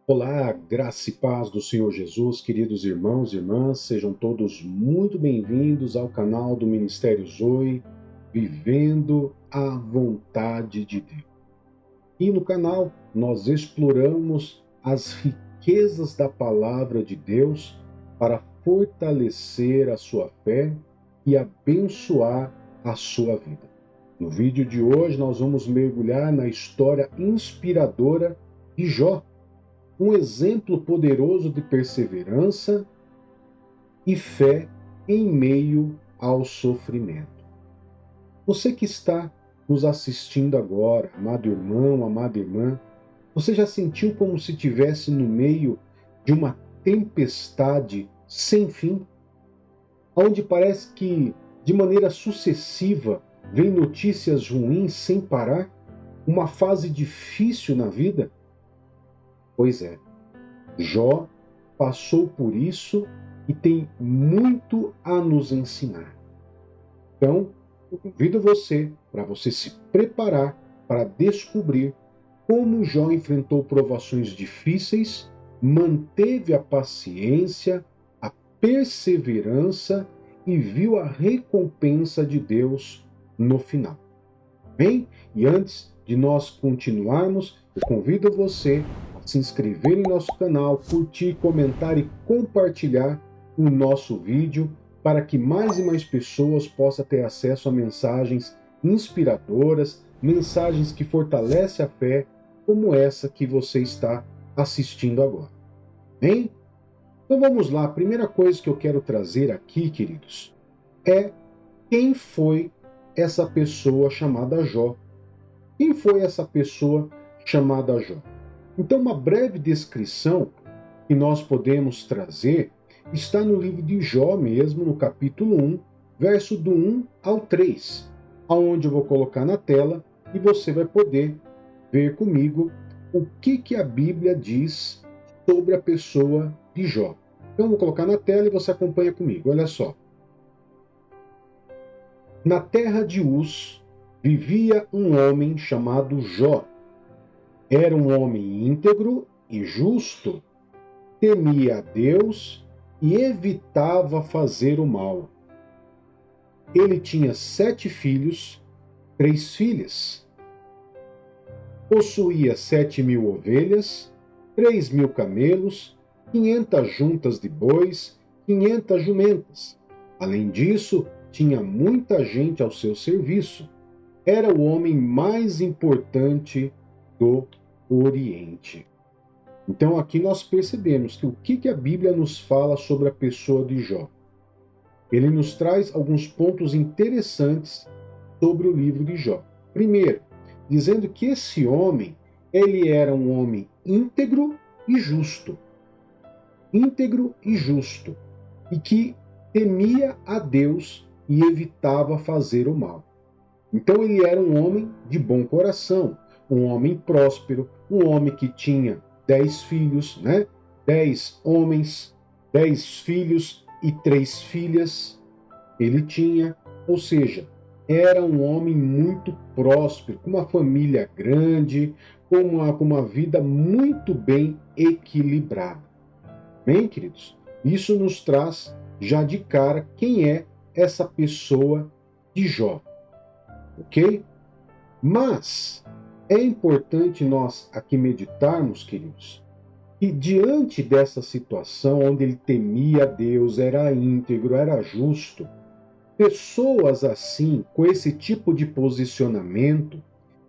Olá, graça e paz do Senhor Jesus, queridos irmãos e irmãs, sejam todos muito bem-vindos ao canal do Ministério Zoe, Vivendo a Vontade de Deus. E no canal nós exploramos as riquezas da palavra de Deus para fortalecer a sua fé e abençoar a sua vida. No vídeo de hoje nós vamos mergulhar na história inspiradora de Jó, um exemplo poderoso de perseverança e fé em meio ao sofrimento. Você que está nos assistindo agora, amado irmão, amada irmã, você já sentiu como se estivesse no meio de uma tempestade sem fim, onde parece que, de maneira sucessiva, vem notícias ruins sem parar? Uma fase difícil na vida? Pois é, Jó passou por isso e tem muito a nos ensinar. Então, eu convido você para você se preparar para descobrir como Jó enfrentou provações difíceis, manteve a paciência, a perseverança e viu a recompensa de Deus no final. Bem, e antes de nós continuarmos, eu convido você a se inscrever em nosso canal, curtir, comentar e compartilhar o nosso vídeo para que mais e mais pessoas possam ter acesso a mensagens inspiradoras, mensagens que fortalecem a fé, como essa que você está assistindo agora. Bem? Então vamos lá, a primeira coisa que eu quero trazer aqui, queridos, é quem foi essa pessoa chamada Jó. Quem foi essa pessoa chamada Jó? Então, uma breve descrição que nós podemos trazer está no livro de Jó mesmo, no capítulo 1, verso do 1 ao 3, aonde eu vou colocar na tela e você vai poder ver comigo o que a Bíblia diz sobre a pessoa de Jó. Então, eu vou colocar na tela e você acompanha comigo. Olha só. Na terra de Uz vivia um homem chamado Jó. Era um homem íntegro e justo, temia a Deus e evitava fazer o mal. Ele tinha 7 filhos, 3 filhas. Possuía 7.000 ovelhas, 3.000 camelos, 500 juntas de bois, 500 jumentas. Além disso, tinha muita gente ao seu serviço. Era o homem mais importante do Oriente. Então aqui nós percebemos que o que a Bíblia nos fala sobre a pessoa de Jó. Ele nos traz alguns pontos interessantes sobre o livro de Jó. Primeiro, dizendo que esse homem, ele era um homem íntegro e justo. Íntegro e justo. E que temia a Deus e evitava fazer o mal. Então ele era um homem de bom coração, um homem próspero, um homem que tinha 10 filhos, 10 homens, 10 filhos e 3 filhas. Ele tinha, ou seja, era um homem muito próspero, com uma família grande, com uma vida muito bem equilibrada. Bem, queridos, isso nos traz já de cara quem é essa pessoa de Jó. Ok? Mas é importante nós aqui meditarmos, queridos, que diante dessa situação onde ele temia a Deus, era íntegro, era justo, pessoas assim, com esse tipo de posicionamento,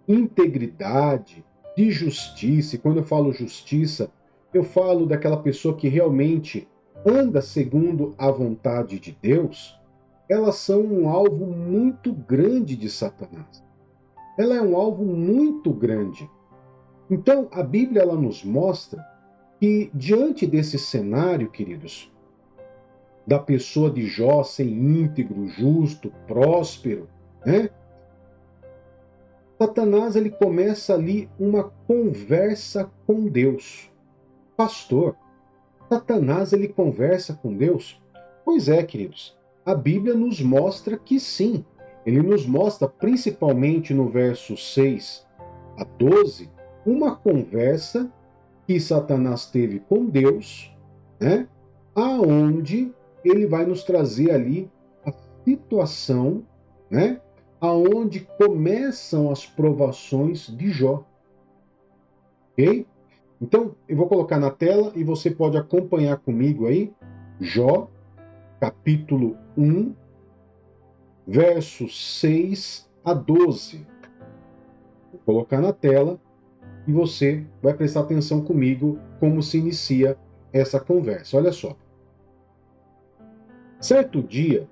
integridade, de justiça, e quando eu falo justiça, eu falo daquela pessoa que realmente anda segundo a vontade de Deus, elas são um alvo muito grande de Satanás. Ela é um alvo muito grande. Então, a Bíblia ela nos mostra que, diante desse cenário, queridos, da pessoa de Jó ser íntegro, justo, próspero, Satanás ele começa ali uma conversa com Deus. Pastor, Satanás ele conversa com Deus? Pois é, queridos. A Bíblia nos mostra que sim. Ele nos mostra, principalmente no verso 6 a 12, uma conversa que Satanás teve com Deus, né? Aonde ele vai nos trazer ali a situação, né? Aonde começam as provações de Jó. Ok? Então, eu vou colocar na tela e você pode acompanhar comigo aí. Jó, capítulo 1, versos 6 a 12. Vou colocar na tela e você vai prestar atenção comigo como se inicia essa conversa. Olha só. Certo dia,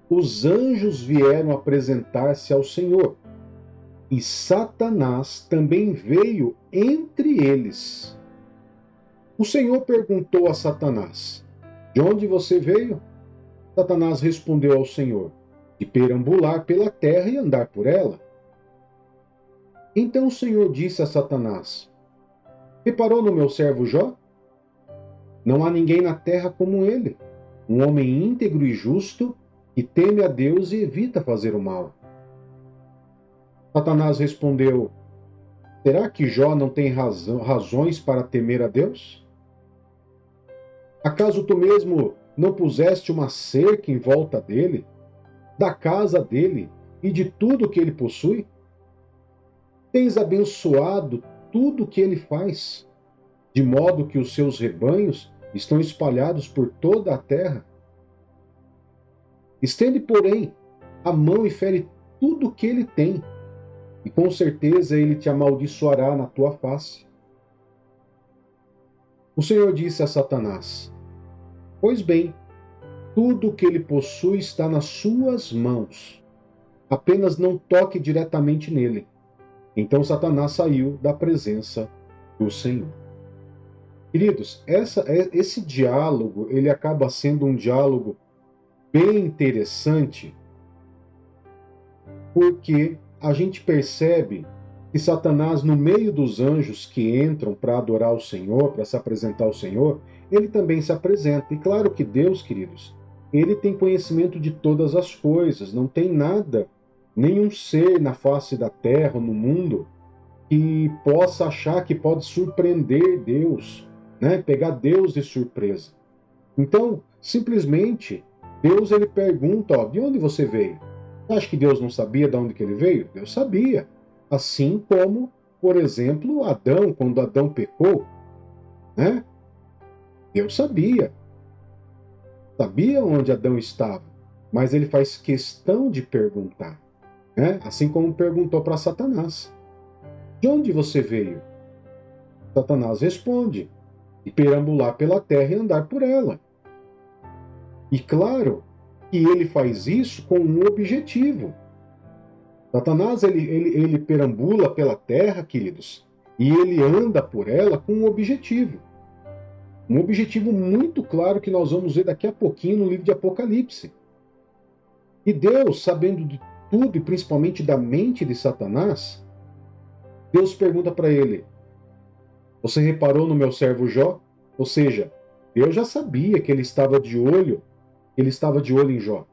os anjos vieram apresentar-se ao Senhor, e Satanás também veio entre eles. O Senhor perguntou a Satanás: de onde você veio? Satanás respondeu ao Senhor: de perambular pela terra e andar por ela. Então o Senhor disse a Satanás: reparou no meu servo Jó? Não há ninguém na terra como ele, um homem íntegro e justo, que teme a Deus e evita fazer o mal. Satanás respondeu: será que Jó não tem razões para temer a Deus? Acaso tu mesmo não puseste uma cerca em volta dele, da casa dele e de tudo que ele possui? Tens abençoado tudo o que ele faz, de modo que os seus rebanhos estão espalhados por toda a terra. Estende, porém, a mão e fere tudo o que ele tem, e com certeza ele te amaldiçoará na tua face. O Senhor disse a Satanás: pois bem, tudo o que ele possui está nas suas mãos. Apenas não toque diretamente nele. Então Satanás saiu da presença do Senhor. Queridos, esse diálogo, ele acaba sendo um diálogo bem interessante, porque a gente percebe que Satanás, no meio dos anjos que entram para adorar o Senhor, para se apresentar ao Senhor, ele também se apresenta. E claro que Deus, queridos, ele tem conhecimento de todas as coisas, não tem nada, nenhum ser na face da terra ou no mundo que possa achar que pode surpreender Deus, né? Pegar Deus de surpresa. Então, simplesmente, Deus ele pergunta, ó, de onde você veio? Você acha que Deus não sabia de onde que ele veio? Deus sabia. Assim como, por exemplo, Adão, quando Adão pecou, né? Deus sabia. Sabia onde Adão estava, mas ele faz questão de perguntar, né? Assim como perguntou para Satanás: de onde você veio? Satanás responde: de perambular pela terra e andar por ela. E claro que ele faz isso com um objetivo. Satanás, ele perambula pela terra, queridos, e ele anda por ela com um objetivo. Um objetivo muito claro que nós vamos ver daqui a pouquinho no livro de Apocalipse. E Deus, sabendo de tudo e principalmente da mente de Satanás, Deus pergunta para ele: você reparou no meu servo Jó? Ou seja, Deus já sabia que ele estava de olho em Jó.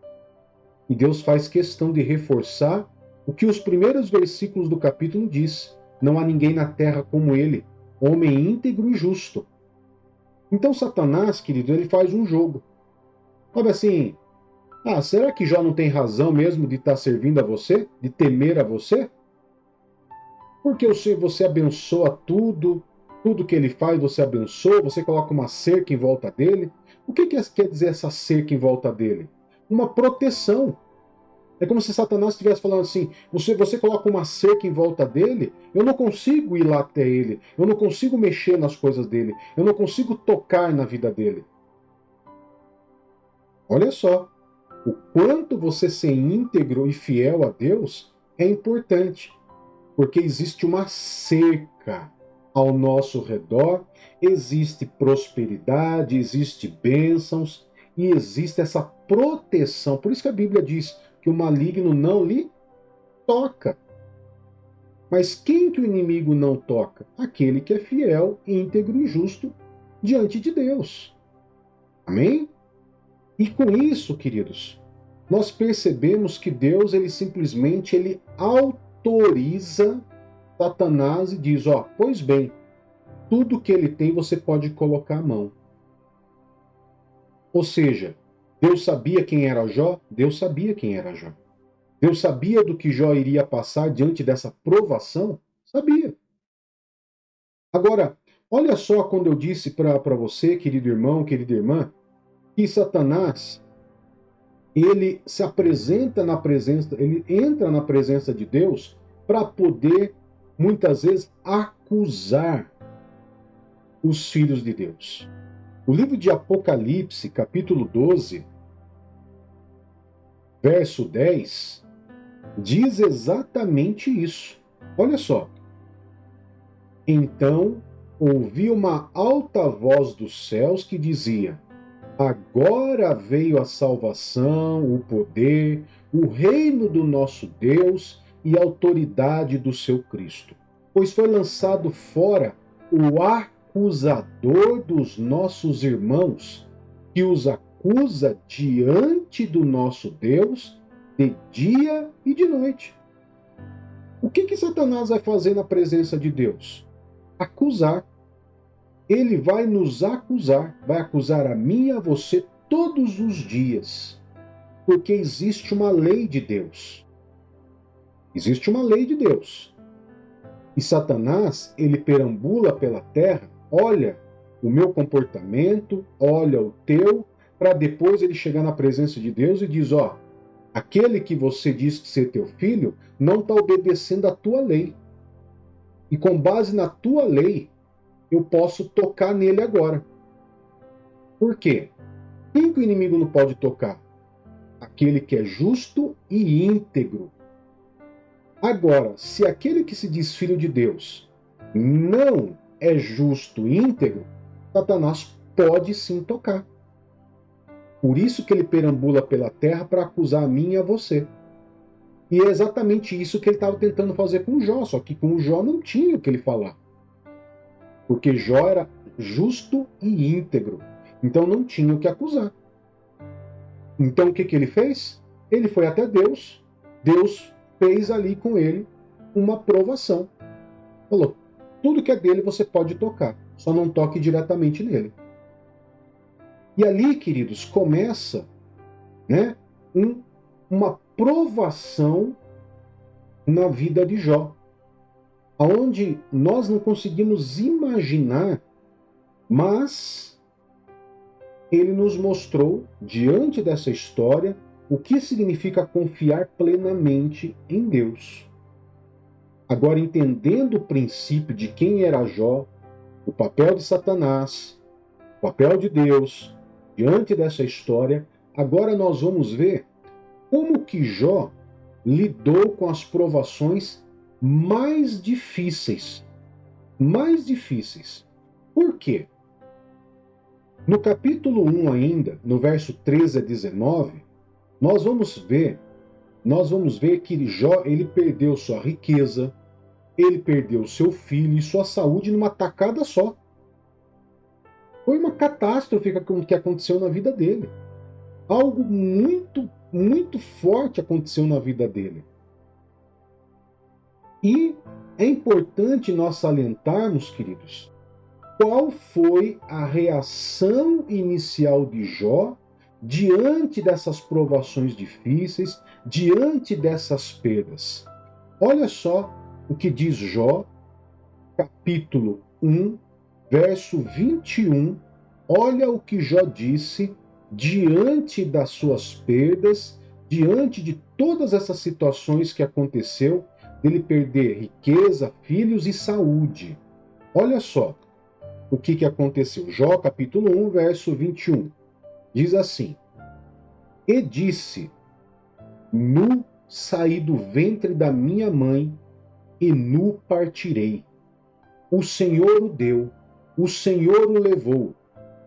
E Deus faz questão de reforçar o que os primeiros versículos do capítulo diz: não há ninguém na terra como ele, homem íntegro e justo. Então Satanás, querido, ele faz um jogo. Sabe assim, será que Jó não tem razão mesmo de estar servindo a você? De temer a você? Porque você abençoa tudo que ele faz você abençoa, você coloca uma cerca em volta dele. O que quer dizer essa cerca em volta dele? Uma proteção. É como se Satanás estivesse falando assim: você coloca uma cerca em volta dele, eu não consigo ir lá até ele, eu não consigo mexer nas coisas dele, eu não consigo tocar na vida dele. Olha só, o quanto você ser íntegro e fiel a Deus é importante, porque existe uma cerca ao nosso redor, existe prosperidade, existe bênçãos e existe essa proteção. Por isso que a Bíblia diz que o maligno não lhe toca. Mas quem que o inimigo não toca? Aquele que é fiel, íntegro e justo diante de Deus. Amém? E com isso, queridos, nós percebemos que Deus ele simplesmente autoriza Satanás e diz: pois bem, tudo que ele tem você pode colocar a mão. Ou seja, Deus sabia quem era Jó? Deus sabia quem era Jó. Deus sabia do que Jó iria passar diante dessa provação? Sabia. Agora, olha só quando eu disse para você, querido irmão, querida irmã, que Satanás, ele se apresenta na presença, ele entra na presença de Deus para poder, muitas vezes, acusar os filhos de Deus. O livro de Apocalipse, capítulo 12, verso 10, diz exatamente isso. Olha só. Então ouvi uma alta voz dos céus que dizia: agora veio a salvação, o poder, o reino do nosso Deus e a autoridade do seu Cristo. Pois foi lançado fora o acusador dos nossos irmãos, que os acusa diante do nosso Deus de dia e de noite. O que Satanás vai fazer na presença de Deus? Acusar. Ele vai nos acusar, vai acusar a mim e a você todos os dias, porque existe uma lei de Deus. Existe uma lei de Deus. E Satanás, ele perambula pela terra, olha o meu comportamento, olha o teu, para depois ele chegar na presença de Deus e diz, ó, aquele que você diz que ser teu filho não está obedecendo a tua lei. E com base na tua lei, eu posso tocar nele agora. Por quê? Quem que o inimigo não pode tocar? Aquele que é justo e íntegro. Agora, se aquele que se diz filho de Deus não é justo e íntegro, Satanás pode sim tocar. Por isso que ele perambula pela terra para acusar a mim e a você. E é exatamente isso que ele estava tentando fazer com Jó, só que com Jó não tinha o que ele falar. Porque Jó era justo e íntegro. Então não tinha o que acusar. Então o que ele fez? Ele foi até Deus. Deus fez ali com ele uma provação. Falou, tudo que é dele você pode tocar, só não toque diretamente nele. E ali, queridos, começa, né, uma provação na vida de Jó, onde nós não conseguimos imaginar, mas ele nos mostrou, diante dessa história, o que significa confiar plenamente em Deus. Agora, entendendo o princípio de quem era Jó, o papel de Satanás, o papel de Deus, diante dessa história, agora nós vamos ver como que Jó lidou com as provações mais difíceis. Mais difíceis. Por quê? No capítulo 1 ainda, no verso 13 a 19, nós vamos ver que Jó, ele perdeu sua riqueza, ele perdeu seu filho e sua saúde numa tacada só. Foi uma catástrofe que aconteceu na vida dele. Algo muito, muito forte aconteceu na vida dele. E é importante nós salientarmos, queridos, qual foi a reação inicial de Jó diante dessas provações difíceis, diante dessas perdas. Olha só o que diz Jó, capítulo 1, verso 21. Olha o que Jó disse diante das suas perdas, diante de todas essas situações que aconteceu, dele perder riqueza, filhos e saúde. Olha só o que aconteceu. Jó, capítulo 1, verso 21. Diz assim: E disse, nu saí do ventre da minha mãe, e nu partirei. O Senhor o deu, o Senhor o levou.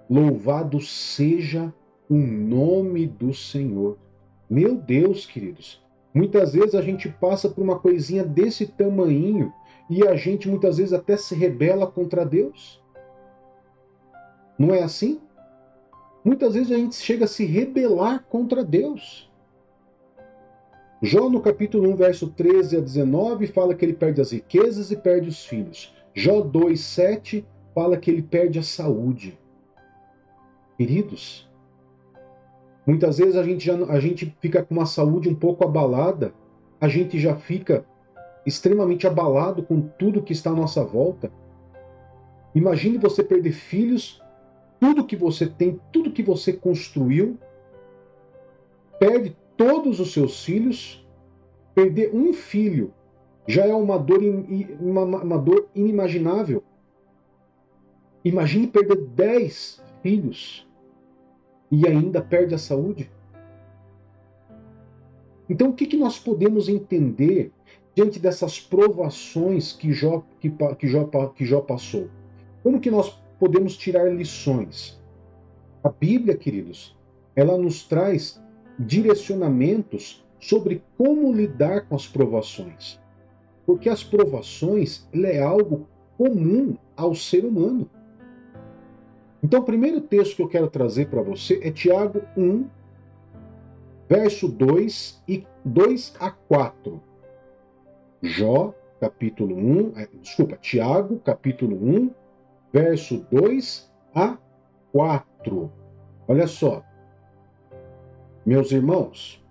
Louvado seja o nome do Senhor. Meu Deus, queridos, muitas vezes a gente passa por uma coisinha desse tamanhinho e a gente muitas vezes até se rebela contra Deus. Não é assim? Muitas vezes a gente chega a se rebelar contra Deus. Jó, no capítulo 1, verso 13 a 19, fala que ele perde as riquezas e perde os filhos. Jó 2, 7 fala que ele perde a saúde. Queridos, muitas vezes a gente fica com uma saúde um pouco abalada, a gente já fica extremamente abalado com tudo que está à nossa volta. Imagine você perder filhos, tudo que você tem, tudo que você construiu, perde todos os seus filhos, perder um filho já é uma dor inimaginável. Imagine perder 10 filhos e ainda perde a saúde. Então, o que nós podemos entender diante dessas provações que Jó passou? Como que nós podemos tirar lições? A Bíblia, queridos, ela nos traz direcionamentos sobre como lidar com as provações. Porque as provações é algo comum ao ser humano. Então, o primeiro texto que eu quero trazer para você é Tiago 1, verso 2 a 4. Tiago, capítulo 1, verso 2 a 4. Olha só. Meus irmãos,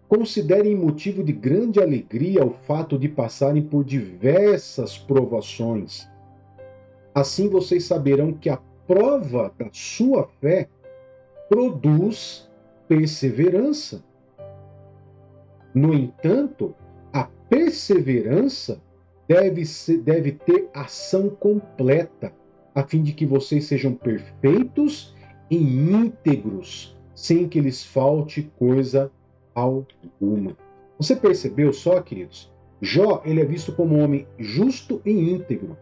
considerem motivo de grande alegria o fato de passarem por diversas provações. Assim vocês saberão que a prova da sua fé produz perseverança. No entanto, a perseverança deve ter ação completa, a fim de que vocês sejam perfeitos e íntegros, sem que lhes falte coisa alguma. Você percebeu só, queridos? Jó, ele é visto como um homem justo e íntegro.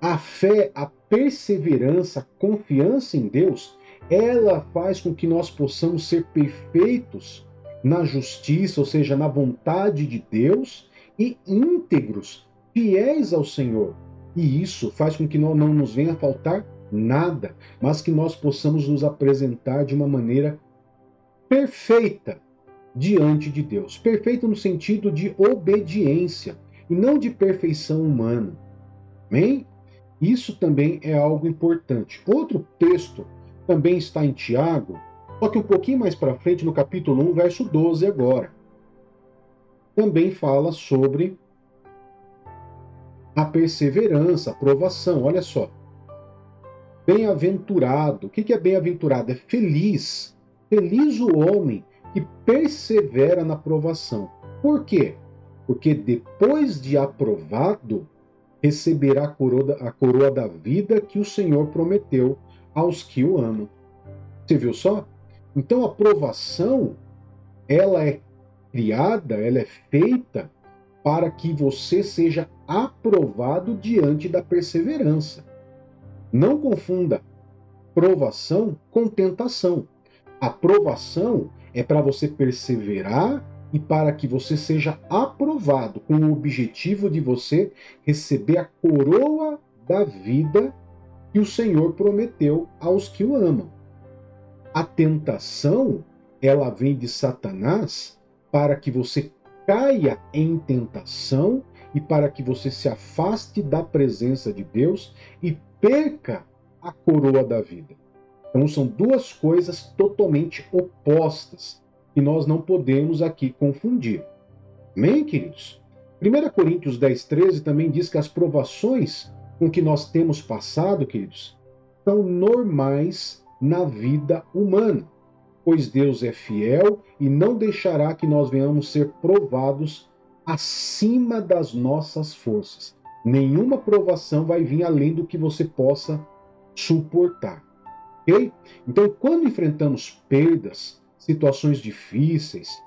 A fé, a perseverança, a confiança em Deus, ela faz com que nós possamos ser perfeitos na justiça, ou seja, na vontade de Deus, e íntegros, fiéis ao Senhor. E isso faz com que não nos venha a faltar nada, mas que nós possamos nos apresentar de uma maneira perfeita diante de Deus. Perfeito no sentido de obediência e não de perfeição humana. Amém? Isso também é algo importante. Outro texto também está em Tiago, só que um pouquinho mais para frente, no capítulo 1, verso 12 agora. Também fala sobre a perseverança, a provação. Olha só. Bem-aventurado. O que é bem-aventurado? É feliz. Feliz o homem que persevera na provação. Por quê? Porque depois de aprovado, receberá a coroa da vida que o Senhor prometeu aos que o amam. Você viu só? Então a provação, ela é criada, ela é feita para que você seja aprovado diante da perseverança. Não confunda provação com tentação. A provação é para você perseverar e para que você seja aprovado, com o objetivo de você receber a coroa da vida que o Senhor prometeu aos que o amam. A tentação, ela vem de Satanás para que você caia em tentação e para que você se afaste da presença de Deus e perca a coroa da vida. Então são duas coisas totalmente opostas que nós não podemos aqui confundir. Amém, queridos? 1 Coríntios 10:13 também diz que as provações com que nós temos passado, queridos, são normais na vida humana, pois Deus é fiel e não deixará que nós venhamos ser provados acima das nossas forças. Nenhuma provação vai vir além do que você possa suportar. Ok? Então, quando enfrentamos perdas, situações difíceis,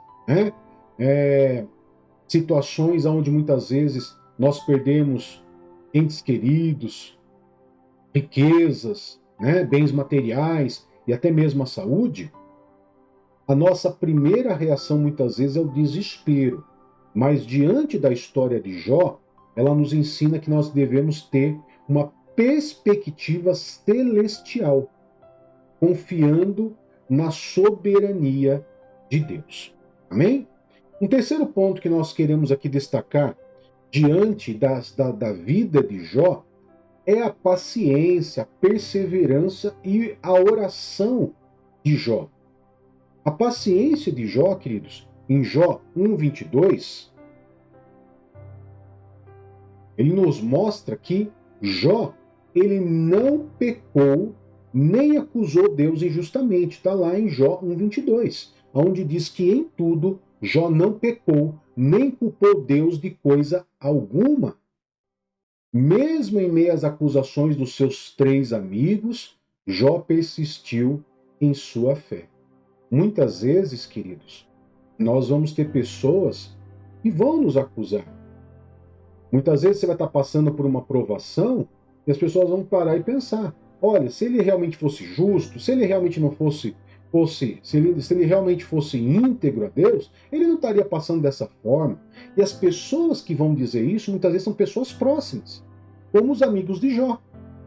situações onde muitas vezes nós perdemos entes queridos, riquezas, bens materiais e até mesmo a saúde, a nossa primeira reação muitas vezes é o desespero. Mas diante da história de Jó, ela nos ensina que nós devemos ter uma perspectiva celestial, confiando na soberania de Deus. Amém? Um terceiro ponto que nós queremos aqui destacar, diante da vida de Jó, é a paciência, a perseverança e a oração de Jó. A paciência de Jó, queridos, em Jó 1:22, ele nos mostra que Jó, ele não pecou nem acusou Deus injustamente. Está lá em Jó 1:22, onde diz que em tudo Jó não pecou, nem culpou Deus de coisa alguma. Mesmo em meio às acusações dos seus 3 amigos, Jó persistiu em sua fé. Muitas vezes, queridos, nós vamos ter pessoas que vão nos acusar. Muitas vezes você vai estar passando por uma provação e as pessoas vão parar e pensar: olha, se ele realmente fosse justo, se ele realmente não fosse, se ele realmente fosse íntegro a Deus, ele não estaria passando dessa forma. E as pessoas que vão dizer isso, muitas vezes são pessoas próximas, como os amigos de Jó.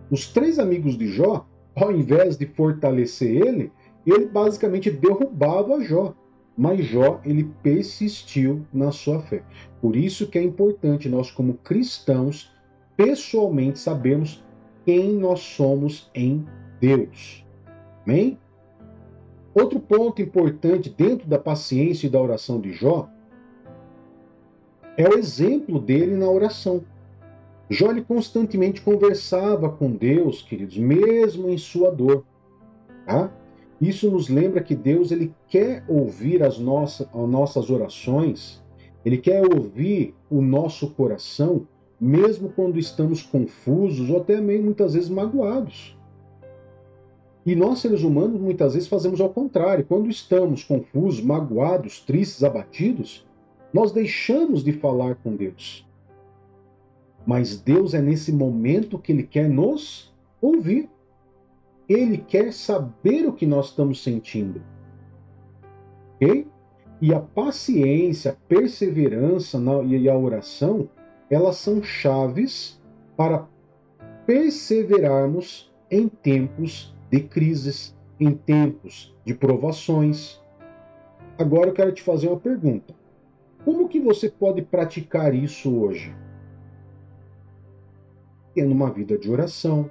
Os 3 amigos de Jó, ao invés de fortalecer ele basicamente derrubava Jó. Mas Jó, ele persistiu na sua fé. Por isso que é importante nós, como cristãos, pessoalmente sabermos quem nós somos em Deus. Amém? Outro ponto importante dentro da paciência e da oração de Jó é o exemplo dele na oração. Jó ele constantemente conversava com Deus, queridos, mesmo em sua dor. Tá? Isso nos lembra que Deus ele quer ouvir as nossas orações, ele quer ouvir o nosso coração, mesmo quando estamos confusos ou até mesmo muitas vezes magoados. E nós, seres humanos, muitas vezes fazemos ao contrário. Quando estamos confusos, magoados, tristes, abatidos, nós deixamos de falar com Deus. Mas Deus é nesse momento que ele quer nos ouvir. Ele quer saber o que nós estamos sentindo. Ok? E a paciência, a perseverança e a oração, elas são chaves para perseverarmos em tempos de crises, em tempos de provações. Agora eu quero te fazer uma pergunta. Como que você pode praticar isso hoje? Tendo uma vida de oração,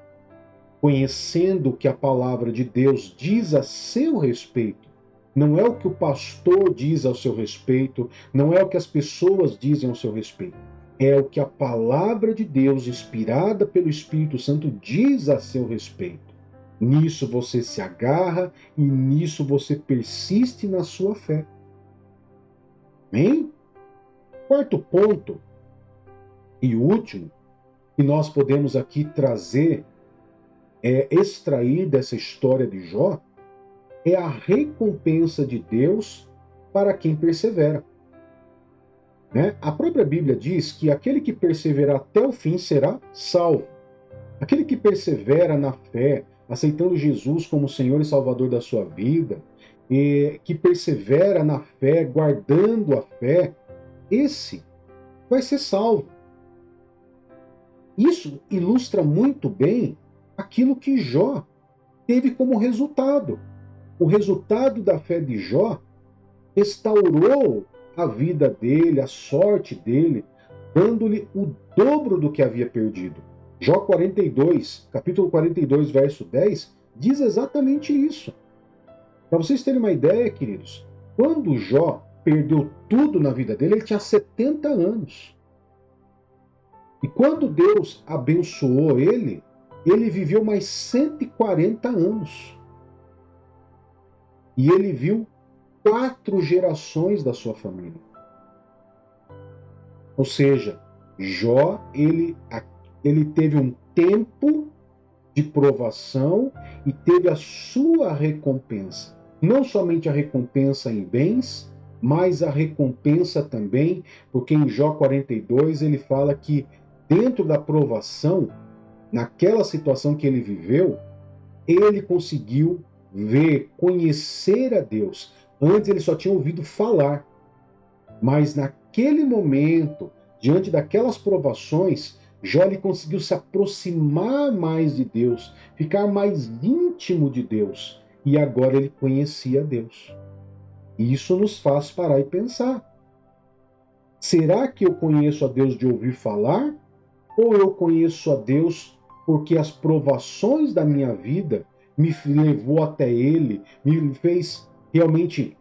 conhecendo o que a palavra de Deus diz a seu respeito. Não é o que o pastor diz ao seu respeito, não é o que as pessoas dizem ao seu respeito. É o que a palavra de Deus, inspirada pelo Espírito Santo, diz a seu respeito. Nisso você se agarra e nisso você persiste na sua fé. Amém? Quarto ponto e último que nós podemos aqui trazer, extrair dessa história de Jó, é a recompensa de Deus para quem persevera. Né? A própria Bíblia diz que aquele que perseverar até o fim será salvo. Aquele que persevera na fé, aceitando Jesus como Senhor e Salvador da sua vida, e que persevera na fé, guardando a fé, esse vai ser salvo. Isso ilustra muito bem aquilo que Jó teve como resultado. O resultado da fé de Jó restaurou a vida dele, a sorte dele, dando-lhe o dobro do que havia perdido. Jó 42, capítulo 42, verso 10, diz exatamente isso. Para vocês terem uma ideia, queridos, quando Jó perdeu tudo na vida dele, ele tinha 70 anos. E quando Deus abençoou ele viveu mais 140 anos. E ele viu 4 gerações da sua família. Ou seja, Jó, ele teve um tempo de provação e teve a sua recompensa. Não somente a recompensa em bens, mas a recompensa também, porque em Jó 42 ele fala que dentro da provação, naquela situação que ele viveu, ele conseguiu ver, conhecer a Deus. Antes ele só tinha ouvido falar. Mas naquele momento, diante daquelas provações, Jó ele conseguiu se aproximar mais de Deus, ficar mais íntimo de Deus. E agora ele conhecia Deus. E isso nos faz parar e pensar. Será que eu conheço a Deus de ouvir falar? Ou eu conheço a Deus porque as provações da minha vida me levou até Ele, me fez realmente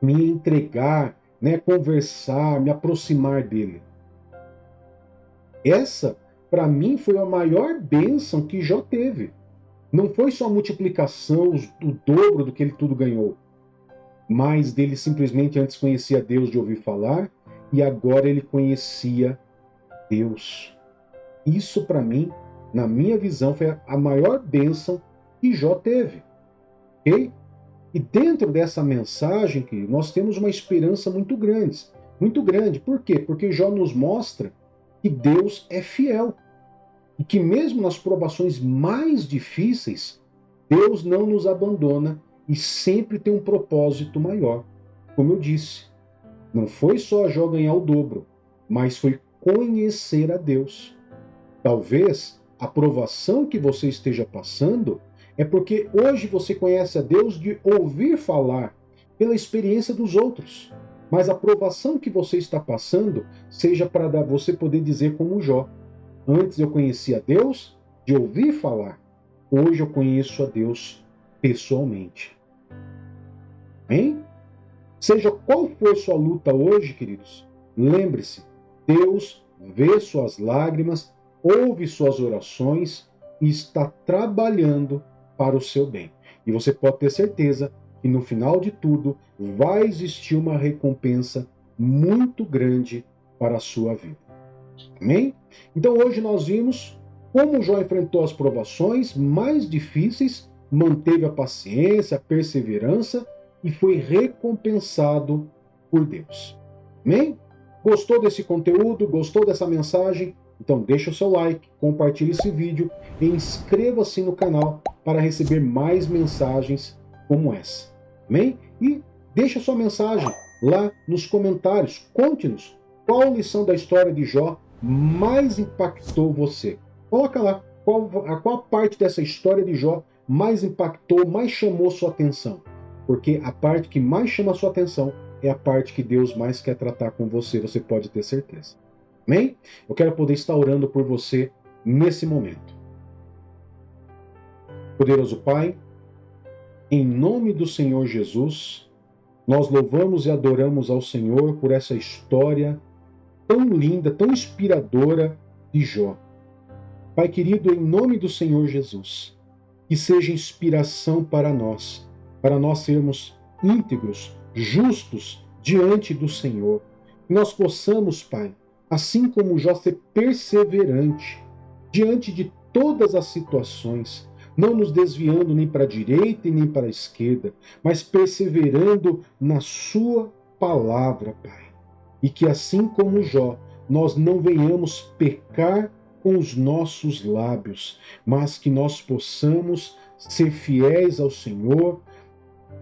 me entregar, né, conversar, me aproximar dele. Essa, para mim, foi a maior bênção que Jó teve. Não foi só a multiplicação, o dobro do que ele tudo ganhou, mas dele simplesmente antes conhecia Deus de ouvir falar e agora ele conhecia Deus. Isso para mim, na minha visão, foi a maior bênção que Jó teve. Ok? E dentro dessa mensagem, que nós temos uma esperança muito grande. Muito grande. Por quê? Porque Jó nos mostra que Deus é fiel. E que mesmo nas provações mais difíceis, Deus não nos abandona e sempre tem um propósito maior. Como eu disse, não foi só Jó ganhar o dobro, mas foi conhecer a Deus. Talvez a provação que você esteja passando é porque hoje você conhece a Deus de ouvir falar, pela experiência dos outros. Mas a provação que você está passando seja para você poder dizer como Jó: antes eu conhecia a Deus de ouvir falar, hoje eu conheço a Deus pessoalmente. Amém? Seja qual for sua luta hoje, queridos, lembre-se, Deus vê suas lágrimas, ouve suas orações e está trabalhando para o seu bem. E você pode ter certeza que no final de tudo vai existir uma recompensa muito grande para a sua vida. Amém? Então hoje nós vimos como Jó enfrentou as provações mais difíceis, manteve a paciência, a perseverança e foi recompensado por Deus. Amém? Gostou desse conteúdo? Gostou dessa mensagem? Então deixa o seu like, compartilhe esse vídeo e inscreva-se no canal para receber mais mensagens como essa. Amém? E deixa sua mensagem lá nos comentários. Conte-nos qual lição da história de Jó mais impactou você. Coloca lá qual parte dessa história de Jó mais impactou, mais chamou sua atenção. Porque a parte que mais chama a sua atenção é a parte que Deus mais quer tratar com você, você pode ter certeza. Amém? Eu quero poder estar orando por você nesse momento. Poderoso Pai, em nome do Senhor Jesus, nós louvamos e adoramos ao Senhor por essa história tão linda, tão inspiradora de Jó. Pai querido, em nome do Senhor Jesus, que seja inspiração para nós sermos íntegros, justos diante do Senhor. Que nós possamos, Pai, assim como Jó, ser perseverante diante de todas as situações, não nos desviando nem para a direita e nem para a esquerda, mas perseverando na sua palavra, Pai. E que assim como Jó, nós não venhamos pecar com os nossos lábios, mas que nós possamos ser fiéis ao Senhor,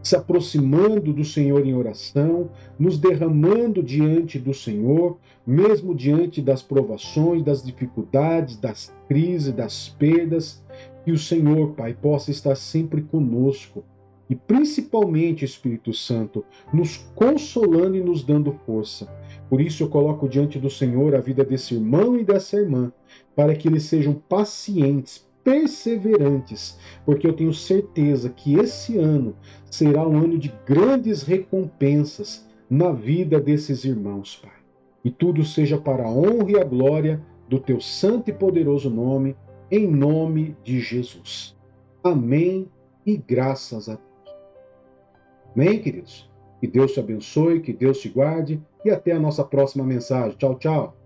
se aproximando do Senhor em oração, nos derramando diante do Senhor, mesmo diante das provações, das dificuldades, das crises, das perdas, que o Senhor, Pai, possa estar sempre conosco e principalmente, Espírito Santo, nos consolando e nos dando força. Por isso eu coloco diante do Senhor a vida desse irmão e dessa irmã, para que eles sejam pacientes, perseverantes, porque eu tenho certeza que esse ano será um ano de grandes recompensas na vida desses irmãos, Pai. E tudo seja para a honra e a glória do teu santo e poderoso nome, em nome de Jesus. Amém e graças a Deus. Amém, queridos? Que Deus te abençoe, que Deus te guarde e até a nossa próxima mensagem. Tchau, tchau.